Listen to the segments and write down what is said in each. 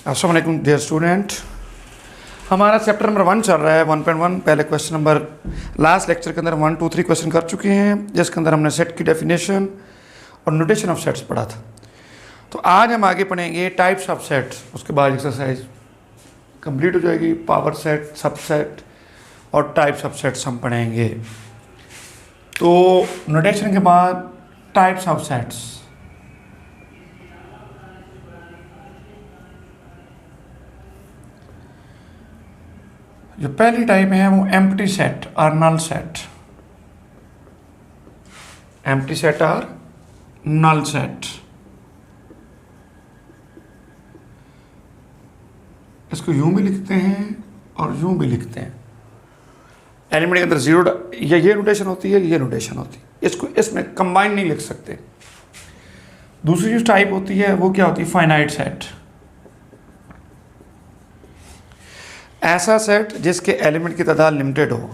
अस्सलाम वालेकुम dear student. हमारा चैप्टर नंबर 1 चल रहा है 1.1। पहले क्वेश्चन नंबर लास्ट लेक्चर के अंदर 1 2 3 क्वेश्चन कर चुके हैं, जिसके अंदर हमने सेट की डेफिनेशन और नोटेशन ऑफ सेट्स पढ़ा था। तो आज हम आगे पढ़ेंगे टाइप्स ऑफ सेट्स। उसके बाद एक्सरसाइज कंप्लीट हो जाएगी। पावर सेट, सबसेट और टाइप्स ऑफ सेट्स हम पढ़ेंगे। तो नोटेशन के बाद टाइप्स ऑफ सेट्स। जो पहली टाइप है वो एम्प्टी सेट और नल सेट। एम्प्टी सेट और नल सेट। इसको यूं भी लिखते हैं और यूं भी लिखते हैं। एलिमेंट के अंदर जीरो ये नोटेशन होती है, ये नोटेशन होती है। इसको इसमें कंबाइन नहीं लिख सकते। दूसरी जो टाइप होती है वो क्या होती है? Finite set. ऐसा सेट जिसके एलिमेंट की तादाद लिमिटेड हो।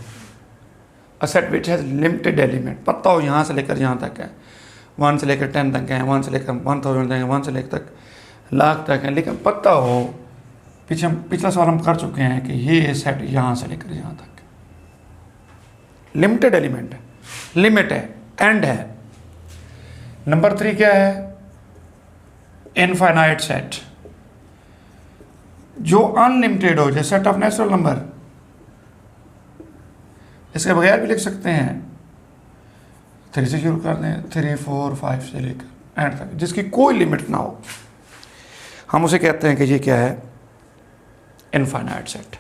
A set which has limited element. पता हो यहाँ से लेकर यहाँ तक है, 1 से लेकर 10 तक है, 1 से लेकर 1000 तक है, 1 से लेकर तक लाख तक है, लेकिन पता हो पिछला सवाल हम कर चुके हैं कि ये सेट यहाँ से लेकर यहाँ तक लिमिटेड एलिमेंट है, लिमिट है, एंड है। नंबर 3 क्या है? Infinite set. जो अनलिमिटेड हो, जैसे सेट ऑफ नेचुरल नंबर। इसके बगैर भी लिख सकते हैं। 3 से शुरू कर दें, 3 4 5 से लेकर एंड तक, जिसकी कोई लिमिट ना हो, हम उसे कहते हैं कि ये क्या है? Infinite set.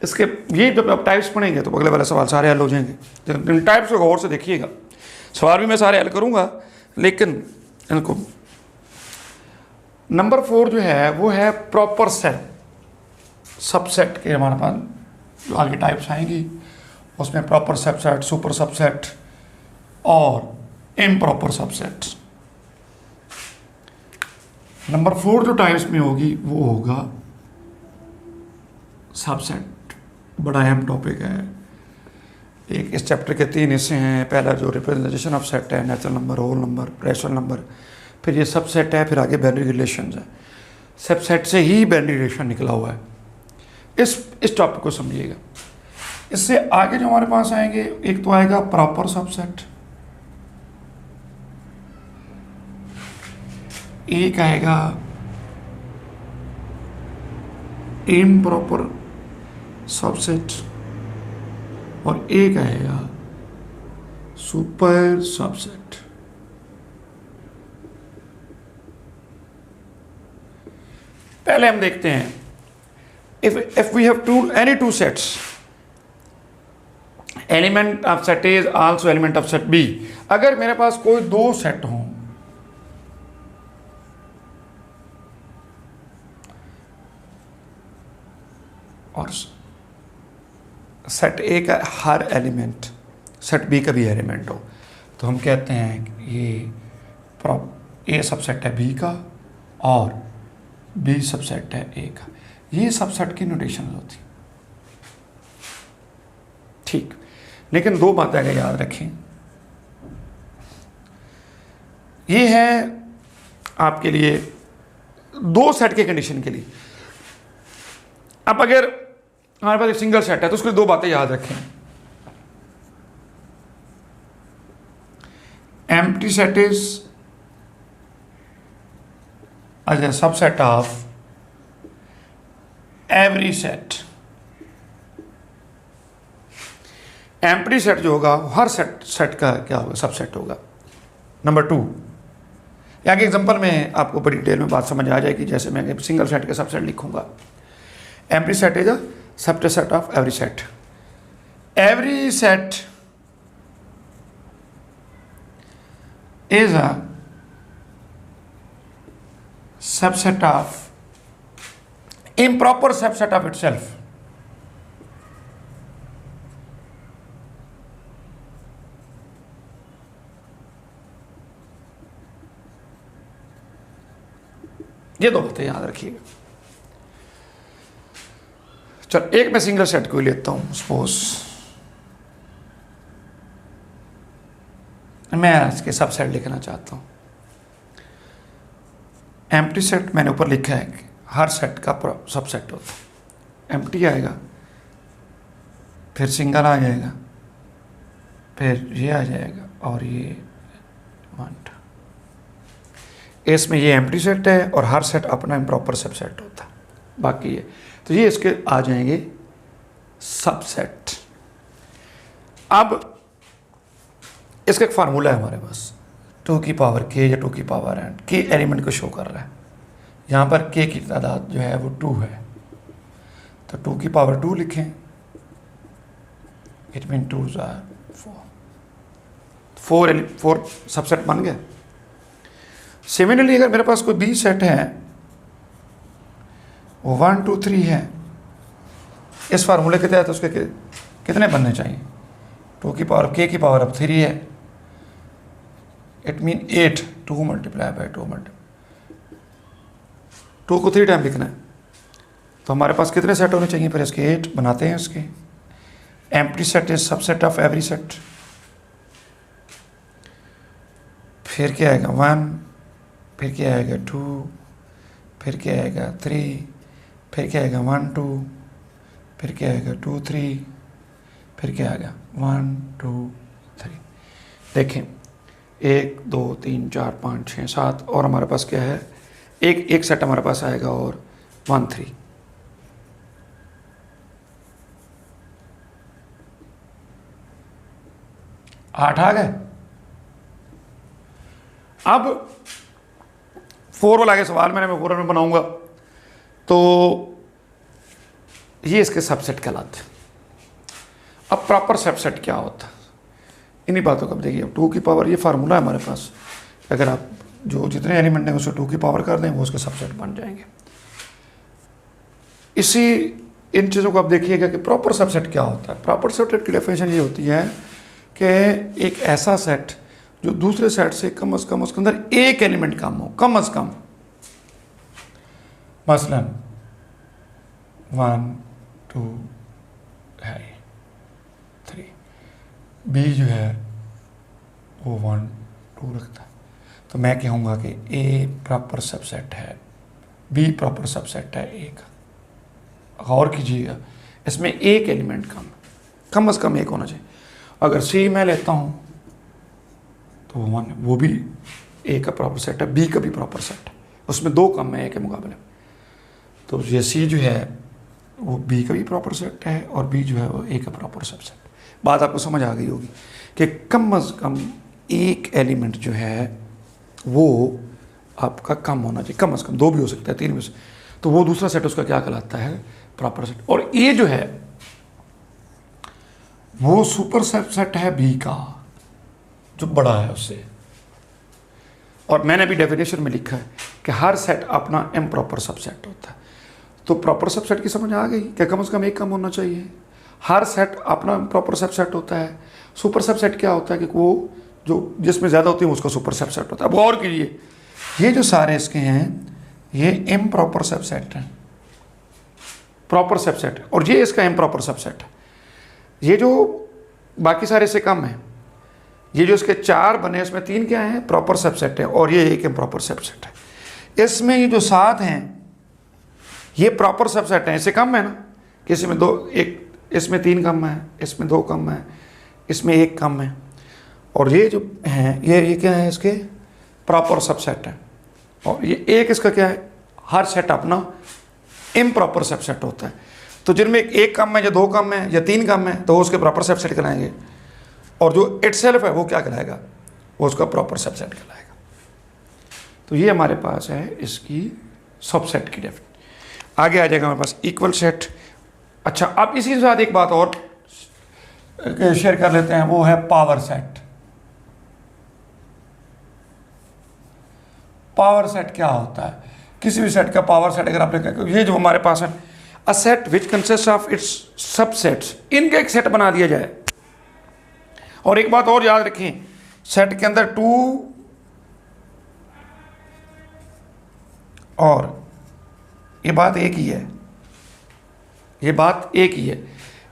इसके ये जब आप टाइप्स पढ़ेंगे तो अगले वाले सवाल सारे हल हो जाएंगे। इन टाइप्स को गौर से देखिएगा। सवाल भी मैं सारे हल करूंगा, लेकिन इनको नंबर 4 जो है वो है प्रॉपर सेट। सबसेट के हमारे पास जो आगे टाइप्स आएंगी उसमें प्रॉपर सबसेट, सुपर सबसेट और इम्प्रॉपर सबसेट। नंबर 4 जो टाइप्स में होगी वो होगा सबसेट। बड़ा अहम टॉपिक है। एक इस चैप्टर के 3 हिस्से हैं। पहला जो रिप्रेजेंटेशन ऑफ सेट है, natural number, whole number, rational number, फिर ये सबसेट है, फिर आगे बाइनरी रिलेशंस है। सबसेट से ही बाइनरी रिलेशन निकला हुआ है। इस टॉपिक को समझिएगा। इससे आगे जो हमारे पास आएंगे, एक तो आएगा प्रॉपर सबसेट, एक आएगा इम्प्रॉपर सबसेट और एक आएगा सुपर सबसेट। पहले हम देखते हैं if we have any two sets, element of set A is also element of set B। अगर मेरे पास कोई 2 सेट हों, और सेट ए का हर एलिमेंट सेट बी का भी एलिमेंट हो, तो हम कहते हैं कि ये ए सबसेट है बी का और बी सबसेट है ए का। ये सबसेट की नोटेशन होती। ठीक, लेकिन 2 बातें अगर याद रखें। ये है आपके लिए 2 सेट के कंडीशन के लिए। अब अगर हमारे पास एक सिंगल सेट है तो उसके लिए 2 बातें याद रखें। Empty set is as a subset of every set। Empty set जो होगा हर सेट का क्या होगा? सबसेट होगा। नंबर 2, यहाँ के एग्जांपल में आपको बड़ी डिटेल में बात समझ आ जाएगी। जैसे मैं सिंगल सेट के सबसेट लिखूंगा। Empty set is a subset of every set. Every set is a subset of improper subset of itself। ये 2 बातें याद रखिएगा। चल, एक मैं सिंगल सेट को लेता हूं। सपोज मैं इसके सबसेट लिखना चाहता हूं। एम्प्टी सेट मैंने ऊपर लिखा है हर सेट का सबसेट होता है। एम्प्टी आएगा, फिर सिंगल आ जाएगा, फिर ये आ जाएगा और ये 1 2। इसमें ये एम्प्टी सेट है और हर सेट अपना इम्प्रॉपर सबसेट होता है। बाकी ये तो ये इसके आ जाएंगे सबसेट। अब इसका एक फार्मूला है हमारे पास, 2 की पावर k या 2 की पावर n, k एलिमेंट को शो कर रहा है। यहाँ पर k की तादाद जो है वो 2 है, तो 2 की पावर 2 लिखें, इट मीन 2 आर 4 सबसेट बन गया। सिमिलरली अगर मेरे पास कोई बी सेट है वो 1 2 3 है, इस फार्मूले के तहत उसके कितने बनने चाहिए? 2 की पावर k की पावर अब 3 है, इट मीन 8, 2 मल्टीप्लाई बाई 2 2 को 3 टाइम लिखना है, तो हमारे पास कितने सेट होने चाहिए? फिर इसके 8 बनाते हैं। इसके empty set is subset of every set. फिर क्या आएगा? 1, फिर क्या आएगा? 2, फिर क्या आएगा? 3, फिर क्या आएगा? 1 2, फिर क्या आएगा? 2 3, फिर क्या आएगा? 1 2 3। देखें 1 2 3 4 5 6 7 और हमारे पास क्या है? एक सेट हमारे पास आएगा और 1 3। आठ आ गए। अब 4 वाला आगे सवाल मैं पूरा में बनाऊंगा, तो ये इसके सबसेट कहलाते हैं। अब प्रॉपर सबसेट क्या होता है, इन्हीं बातों का देखिए। 2 की पावर, ये फार्मूला है हमारे पास, अगर आप जो जितने एलिमेंट हैं उसे 2 की पावर कर दें वो उसके सबसेट बन जाएंगे। इसी इन चीज़ों को आप देखिएगा कि प्रॉपर सबसेट क्या होता है। प्रॉपर सबसेट की डेफिनेशन ये होती है कि एक ऐसा सेट जो दूसरे सेट से कम से कम उसके अंदर एक एलिमेंट कम हो, कम से कम। मसलन 1 2 है, 3, बी जो है वो 1 2 रखता है, तो मैं कहूँगा कि ए प्रॉपर सबसेट है, बी प्रॉपर सबसेट है ए का। गौर कीजिएगा, इसमें एक एलिमेंट कम से कम एक होना चाहिए। अगर सी मैं लेता हूँ तो 1, वो भी ए का प्रॉपर सेट है, बी का भी प्रॉपर सेट है, उसमें 2 कम है ए के मुकाबले। तो ये सी जो है वो बी का भी प्रॉपर सेट है और बी जो है वो ए का प्रॉपर सबसेट। बात आपको समझ आ गई होगी कि कम से कम एक एलिमेंट जो है वो आपका कम होना चाहिए, कम से कम 2 भी हो सकता है, 3 भी हो सकता है, तो वो दूसरा सेट उसका क्या कहलाता है? Proper set. और ए जो है वो सुपर सबसेट है बी का, जो बड़ा है उससे। और मैंने भी डेफिनेशन में लिखा है कि हर सेट अपना इम्प्रॉपर सबसेट होता है। तो प्रॉपर सबसेट की समझ आ गई कि कम से कम एक कम होना चाहिए। हर सेट अपना प्रॉपर सबसेट होता है। सुपर सबसेट क्या होता है कि वो जो जिसमें ज़्यादा होती है उसका सुपर सबसेट होता है। अब गौर कीजिए, ये जो सारे इसके हैं ये इम्प्रॉपर सबसेट हैं, प्रॉपर सबसेट है, और ये इसका इम्प्रॉपर सबसेट है। ये जो बाकी सारे से कम है, ये जो इसके 4 बने इसमें 3 क्या हैं? प्रॉपर सबसेट है, और ये एक इम्प्रॉपर सबसेट है। इसमें ये जो 7 हैं ये प्रॉपर सबसेट है, इससे कम है ना, किसी में 2 1, इसमें 3 कम है, इसमें 2 कम है, इसमें 1 कम है, और ये जो हैं ये क्या है? इसके प्रॉपर सबसेट है। और ये एक इसका क्या है? हर सेट अपना इम्प्रॉपर सबसेट होता है। तो जिनमें 1 कम है या 2 कम है या 3 कम है तो उसके प्रॉपर सबसेट कहलाएंगे, और जो इटसेल्फ है वो क्या कहलाएगा? वो उसका प्रॉपर सबसेट कहलाएगा। तो ये हमारे पास है इसकी सबसेट की डेफिनेशन। आगे आ जाएगा हमारे पास इक्वल सेट। अच्छा, अब इसी के साथ एक बात और शेयर कर लेते हैं, वो है पावर सेट। पावर सेट क्या होता है? किसी भी सेट का पावर सेट अगर आपने कहा, ये जो हमारे पास है a set which consist of its subsets, इनका एक सेट बना दिया जाए। और एक बात और याद रखें, सेट के अंदर 2 और ये बात एक ही है, ये बात एक ही है।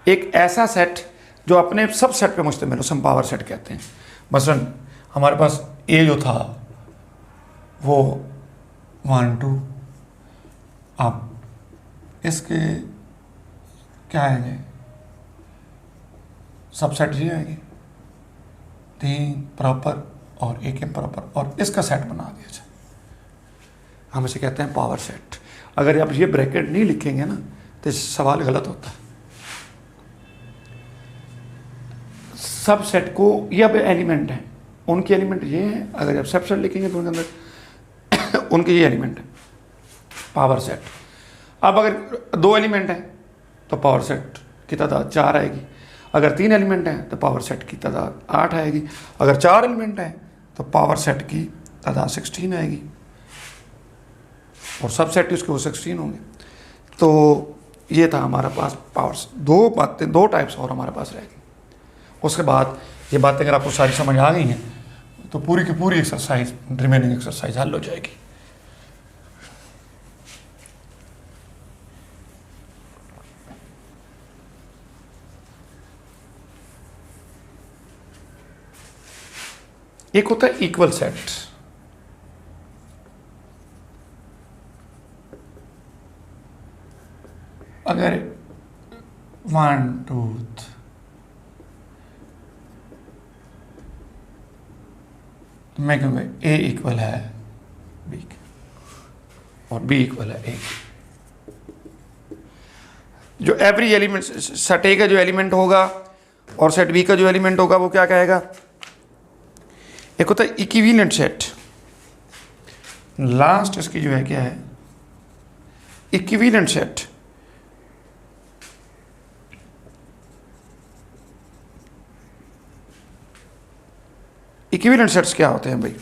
एक ऐसा सेट जो अपने सब सेट पे मुश्तमिल हो, हम पावर सेट कहते हैं। मसलन हमारे पास ए जो था वो 1 2, अब इसके क्या आएंगे, सबसेट जी आएगी, 3 प्रॉपर और 1 इम्प्रॉपर, और इसका सेट बना दिया जाए, हम इसे कहते हैं पावर सेट। अगर आप ये ब्रैकेट नहीं लिखेंगे ना तो सवाल गलत होता है। सब सेट को, ये अब एलिमेंट है, उनके एलिमेंट ये हैं, अगर आप सबसेट लिखेंगे तो उनके अंदर उनके ये एलिमेंट है, पावर सेट। अब अगर 2 एलिमेंट हैं तो पावर सेट की तादाद 4 आएगी, अगर 3 एलिमेंट हैं तो पावर सेट की तादाद 8 आएगी, अगर 4 एलिमेंट हैं तो पावर सेट की तादाद 16 आएगी, और सब सेट उसके वो 16 होंगे। तो ये था हमारा पास पावर्स। 2 टाइप्स और हमारे पास रहेगी। उसके बाद ये बातें अगर आपको सारी समझ आ गई हैं तो पूरी की पूरी एक्सरसाइज, रिमेनिंग एक्सरसाइज हल हो जाएगी। एक होता है इक्वल सेट। अगर 1 2 मैं कहूँगा A इक्वल है B और B इक्वल है A, जो एवरी एलिमेंट, सेट A का जो एलिमेंट होगा और सेट B का जो एलिमेंट होगा वो क्या कहेगा, एक होता है इक्विवेलेंट सेट। लास्ट इसकी जो है क्या है, इक्विवेलेंट सेट। इक्विवेलेंट सेट्स क्या होते हैं भाई,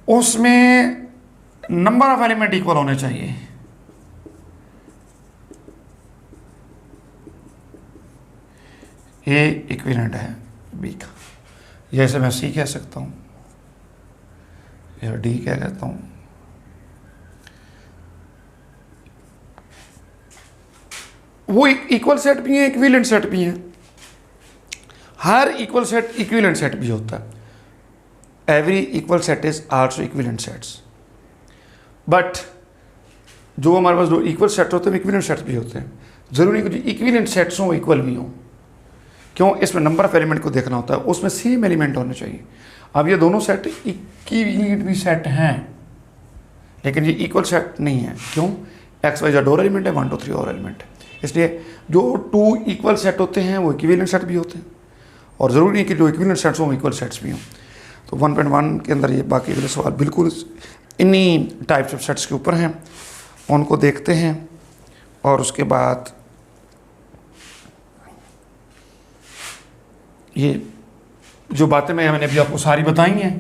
उसमें नंबर ऑफ एलिमेंट इक्वल होने चाहिए। ए इक्विवेलेंट है बी का, जैसे मैं सी कह सकता हूं या डी कह कहता हूं। वो इक्वल सेट भी है, इक्विवेलेंट सेट भी है। हर इक्वल सेट इक्विवेलेंट सेट भी होता है। Every equal set is also equivalent sets. But जो हमारे पास जो इक्वल सेट होते हैं इक्विवेलेंट सेट्स भी होते हैं। जरूरी नहीं कि जो इक्विवेलेंट सेट्स हों इक्वल भी हों, क्यों, इसमें नंबर ऑफ एलिमेंट को देखना होता है, उसमें सेम एलिमेंट होने चाहिए। अब ये दोनों सेट इक्विवेलेंट भी सेट हैं, लेकिन ये इक्वल सेट नहीं है। क्यों, एक्स वाई जेड और एलिमेंट है, 1 2 3 और एलिमेंट है। इसलिए जो 2 इक्वल सेट होते हैं वो इक्विवेलेंट सेट भी होते हैं, और ज़रूरी नहीं कि जो इक्विवेलेंट सेट्स हों इक्वल सेट्स भी हों। तो 1.1 के अंदर ये बाकी वाले सवाल बिल्कुल इन्हीं टाइप्स ऑफ सेट्स के ऊपर हैं, उनको देखते हैं। और उसके बाद ये जो बातें मैंने अभी आपको सारी बताई हैं,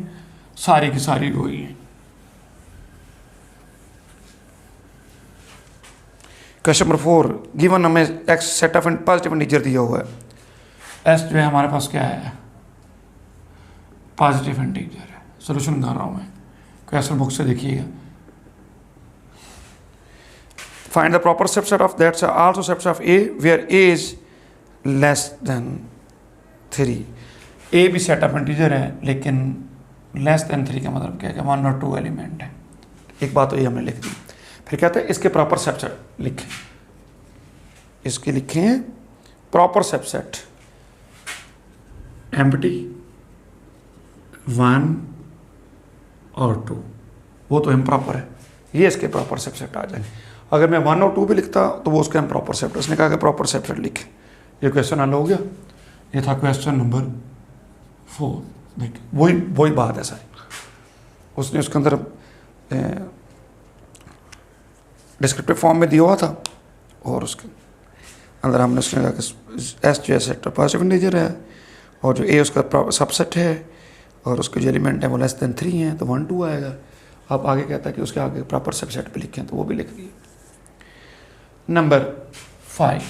सारी की सारी वही हैं। क्वेश्चन नंबर 4, गिवन हमें x set of positive integer दिया हुआ है। एस जो है हमारे पास क्या है, पॉजिटिव इंटीजर है। सोल्यूशन कर रहा हूं मैं, क्वेश्चन बुक से देखिएगा। Find the proper subset of that's also subset of A where A is less than 3। A भी सेट ऑफ इंटीजर है, लेकिन लेस देन 3 का मतलब क्या है, 1 और 2 एलिमेंट है। एक बात तो ये हमने लिख दी। फिर कहते हैं इसके प्रॉपर सबसेट लिखें, इसके लिखें प्रॉपर सबसेट। एम्प्टी 1 और 2 वो तो इम्प्रॉपर है, ये इसके प्रॉपर सबसेट आ जाएंगे। अगर मैं 1 और 2 भी लिखता तो वो उसका इम्प्रॉपर सबसेट, उसने कहा कि प्रॉपर सबसेट लिखें। ये क्वेश्चन हल हो गया। ये था क्वेश्चन नंबर 4। देखिए वही बात है सारी, उसने उसके अंदर डिस्क्रिप्टिव फॉर्म में दिया हुआ था, और उसके अंदर हमने उसने कहा कि एस जो है सेट पॉजिटिव इंटीजर है, और जो ए उसका सबसेट है, और उसके जो एलिमेंट है वो लेस देन 3 है, तो 1 2 आएगा। अब आगे कहता है कि उसके आगे प्रॉपर सबसेट भी लिखें, तो वो भी लिख दिए। नंबर 5,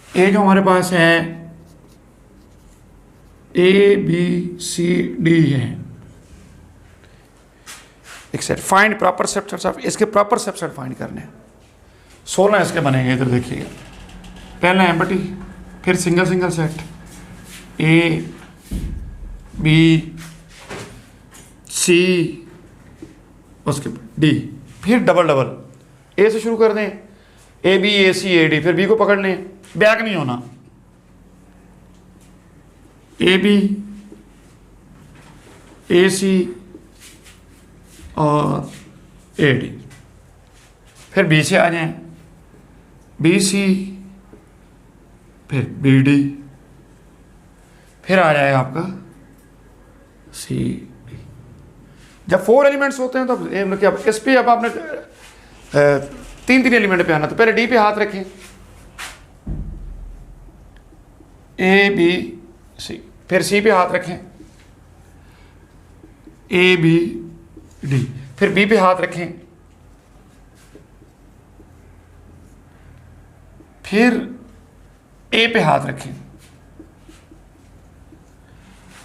ए जो हमारे पास है ए बी सी डी है एक set. Find proper subsets of, इसके प्रॉपर सबसेट फाइंड करने हैं। 16 इसके बनेंगे, इधर देखिएगा। पहला एम्प्टी, फिर single single set A B C उसके डी, फिर डबल डबल ए से शुरू कर दें, A B A C A D, फिर बी को पकड़ लें, बैक नहीं होना, ए बी ए सी और ए डी, फिर बी से आ जाएं, बी सी, फिर बी डी, फिर आ जाएगा आपका सी डी। जब 4 एलिमेंट्स होते हैं तो मतलब कि अब इस पे अब आपने 3 एलिमेंट पे आना, तो पहले डी पे हाथ रखें, ए बी सी, फिर सी पे हाथ रखें, ए बी डी, फिर बी पे हाथ रखें, फिर ए पे हाथ रखें।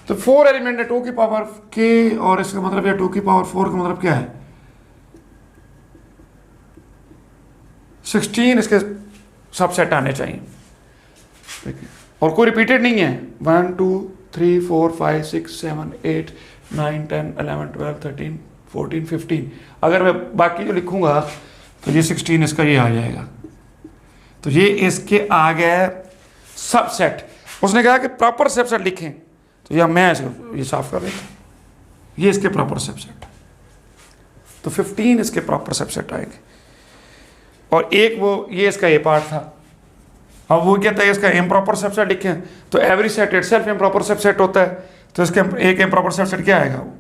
तो 4 एलिमेंट है 2 की पावर के, और इसका मतलब है 2 की पावर 4 का मतलब क्या है 16 इसके सबसेट आने चाहिए, और कोई रिपीटेड नहीं है। 1 2 3 4 5 6 7 8 9 10 11 12 13 14 15, अगर मैं बाकी जो लिखूंगा तो ये 16 इसका ये आ जाएगा। तो ये इसके आ गए सबसेट। उसने कहा कि प्रॉपर सबसेट लिखें, तो या मैं इसको ये साफ कर देता हूँ, ये इसके प्रॉपर सबसेट, तो 15 इसके प्रॉपर सबसेट आएंगे। और एक वो ये इसका ए पार्ट था, अब वो कहता है इसका इम्प्रॉपर सबसेट लिखें, तो every set itself improper subset होता है, तो इसके एक इम्प्रॉपर सबसेट क्या आएगा, वो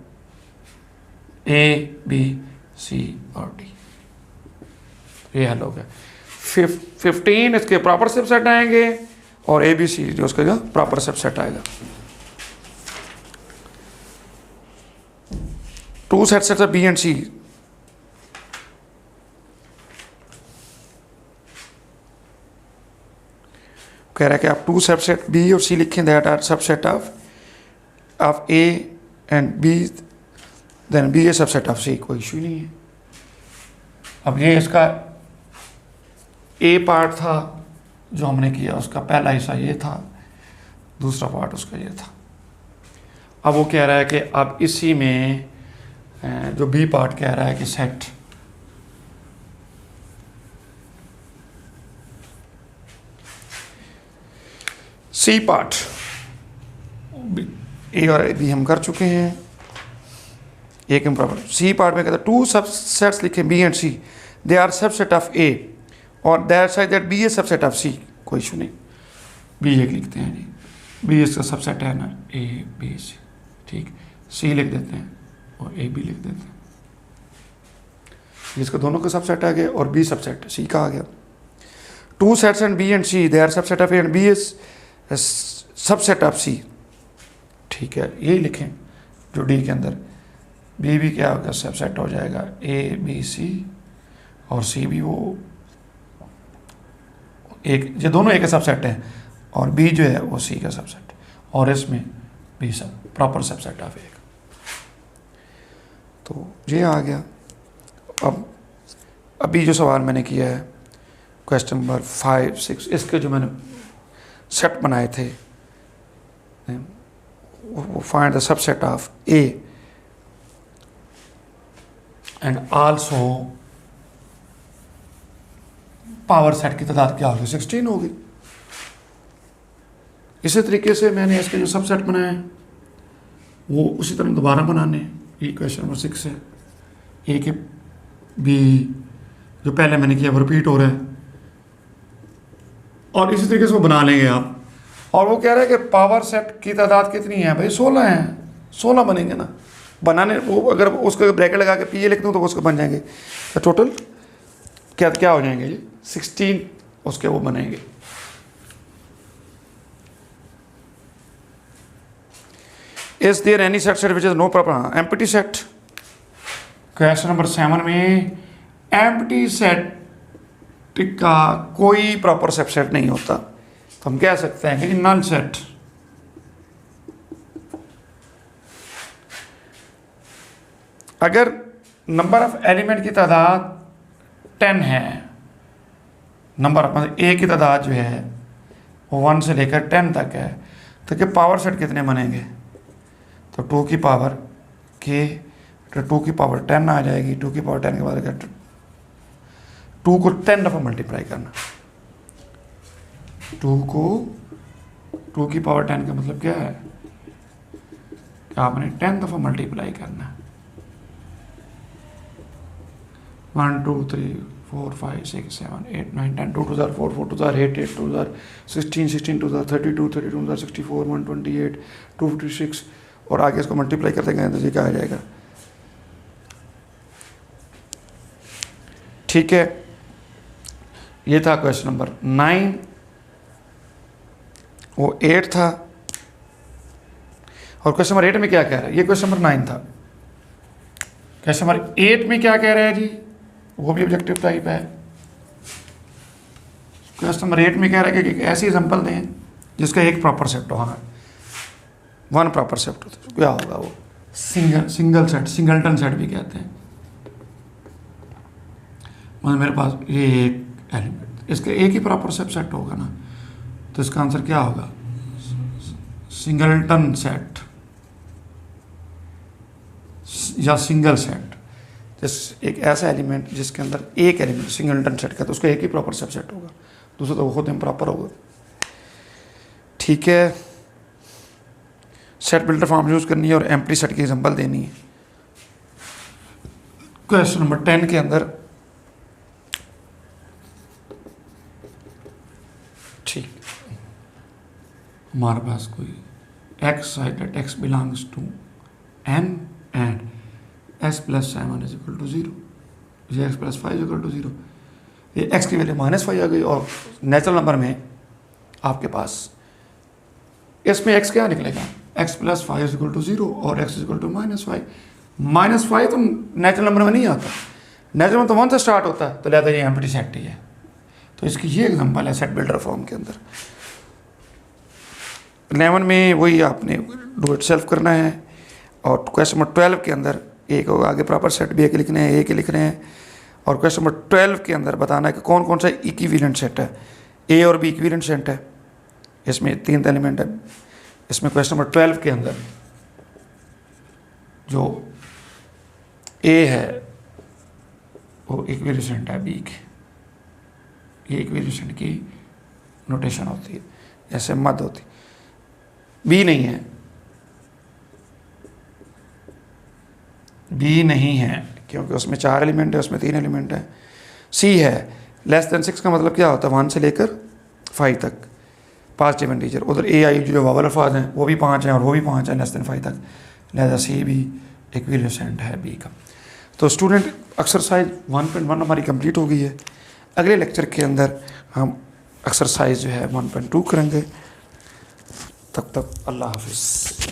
ए बी सी और डी, ये हल हो गया। 15 इसके प्रॉपर सबसेट आएंगे, और ए बी सी जो उसका प्रॉपर सबसेट आएगा। 2 सेट्स ऑफ बी एंड सी, कह रहा है कि आप 2 सबसेट बी और सी लिखें, that are subset of A and B, then B a subset of C, कोई इशू नहीं है। अब ये इसका ए पार्ट था जो हमने किया, उसका पहला हिस्सा ये था, दूसरा पार्ट उसका ये था। अब वो कह रहा है कि अब इसी में जो बी पार्ट कह रहा है कि सेट सी पार्ट, ए और बी हम कर चुके हैं, एक इम्प्रॉपर। सी पार्ट में कहता है 2 सबसेट्स लिखे B and C, they are subset of A, और that side that B a subset of C, कोई इशू नहीं, बी एक लिखते हैं जी, बी इसका सबसेट है ना ए बी सी, ठीक, सी लिख देते हैं और ए बी लिख देते हैं, इसका दोनों का सबसेट आ गया, और बी सबसेट सी का आ गया। 2 sets and B and C, they are subset of A and B is subset of C, ठीक है, यही लिखें जो डी के अंदर, बी भी क्या होगा सबसेट हो जाएगा ए बी सी, और सी भी वो एक, ये दोनों एक का सबसेट है, और बी जो है वो सी का सबसेट, और इसमें बी सब प्रॉपर सबसेट ऑफ ए। तो ये आ गया। अब अभी जो सवाल मैंने किया है क्वेश्चन नंबर 5 6, इसके जो मैंने सेट बनाए थे, वो find the subset of A and also power set की तादाद क्या होगी, 16 होगी। इसी तरीके से मैंने इसके जो सबसेट बनाए हैं वो उसी तरह दोबारा बनाने हैं। ये क्वेश्चन नंबर 6 है, ए के बी जो पहले मैंने किया वो रिपीट हो रहा है, और इसी तरीके से वो बना लेंगे आप। और वो कह रहा है कि पावर सेट की तादाद कितनी है भाई, 16 है, 16 बनेंगे ना बनाने, वो अगर उसको ब्रैकेट लगा के पी ए लिख दूँ तो उसको बन जाएंगे, तो टोटल क्या क्या हो जाएंगे जी 16 उसके वो बनेंगे। Is there any set which is no proper, empty set. Question number 7 में एम्प्टी सेट का कोई प्रॉपर सबसेट नहीं होता, तो हम कह सकते हैं कि नल सेट। अगर नंबर ऑफ एलिमेंट की तादाद 10 है, नंबर मतलब ए की तादाद जो है वो 1 से लेकर 10 तक है, तो क्या पावर सेट कितने बनेंगे, तो 2 की पावर k, तो 2 की पावर 10 आ जाएगी। 2 की पावर 10 के बाद क्या, 2 को 10 दफ़ा मल्टीप्लाई करना। 2 की पावर 10 का मतलब क्या है कि आपने 10 दफ़ा मल्टीप्लाई करना। 1 2 3 4 5 6 7 8 9 10, 2 2 4 4 2 8 8 2 16 16 2 32 32 64 128 256 और आगे इसको मल्टीप्लाई करते गए तो ये क्या आ जाएगा। ठीक है, ये था क्वेश्चन नंबर 9, वो 8 था। और क्वेश्चन नंबर 8 में क्या कह रहा है, ये क्वेश्चन नंबर 9 था। क्वेश्चन नंबर 8 में क्या कह रहा है जी, वो भी ऑब्जेक्टिव टाइप है। क्वेश्चन नंबर 8 में कह रहा है कि एक ऐसी एग्जांपल दें जिसका एक प्रॉपर सेट हो। हाँ, 1 प्रॉपर सेट होता है, क्या होगा वो, सिंगल सेट, सिंगलटन सेट भी कहते हैं। मतलब मेरे पास ये एक एलिमेंट, इसका एक ही प्रॉपर सेट होगा ना, तो इसका आंसर क्या होगा, सिंगलटन सेट या सिंगल सेट। जिस एक ऐसा एलिमेंट जिसके अंदर एक एलिमेंट सिंगलटन सेट का, तो उसका एक ही प्रॉपर सबसेट होगा, दूसरा तो खुद इम्प्रॉपर होगा। ठीक है, सेट बिल्डर फॉर्म यूज करनी है और एम्प्टी सेट की एग्जांपल देनी है। क्वेश्चन नंबर 10 के अंदर, ठीक, हमारे पास कोई x है that x belongs to n and s plus 7 is equal to 0, ये x plus 5 is equal to 0, ये x की वैल्यू -5 आ गई। और नेचुरल नंबर में आपके पास इसमें x क्या निकलेगा, x plus 5 is equal to 0 और x is equal to -5। -5 तो नेचुरल नंबर में नहीं आता, नेचुरल नंबर तो 1 से स्टार्ट होता है, तो लिहाजा ये एम्प्टी सेट ही है। तो इसकी ये एग्जांपल है सेट बिल्डर फॉर्म के अंदर। 11 में वही आपने डू इट सेल्फ करना है। और क्वेश्चन नंबर 12 के अंदर एक आगे प्रॉपर सेट भी एक लिखने हैं, एक लिख रहे हैं। और क्वेश्चन नंबर 12 के अंदर बताना है कि कौन कौन सा इक्विवेलेंट सेट है। ए और बी इक्विवेलेंट सेट है, इसमें 3 एलिमेंट है। इसमें क्वेश्चन नंबर 12 के अंदर जो ए है वो इक्विवेलेंट है बी के, ये इक्विवेलेंट की नोटेशन होती है, ऐसे मद होती। बी नहीं है, बी नहीं है क्योंकि उसमें 4 एलिमेंट है, उसमें 3 एलिमेंट है। सी है, लेस देन 6 का मतलब क्या होता है, 1 से लेकर 5 तक पॉजिटिव इंटीजर। उधर ए आई जो वावल अल्फाज हैं वो भी 5 हैं और वो भी 5 हैं लेस देन 5 तक, लिहाजा सी भी इक्विवेलेंट है बी का। तो स्टूडेंट एक्सरसाइज 1.1 हमारी कंप्लीट हो गई है। अगले लेक्चर के अंदर हम एक्सरसाइज जो है 1.2 करेंगे। तब तक अल्लाह हाफिज़।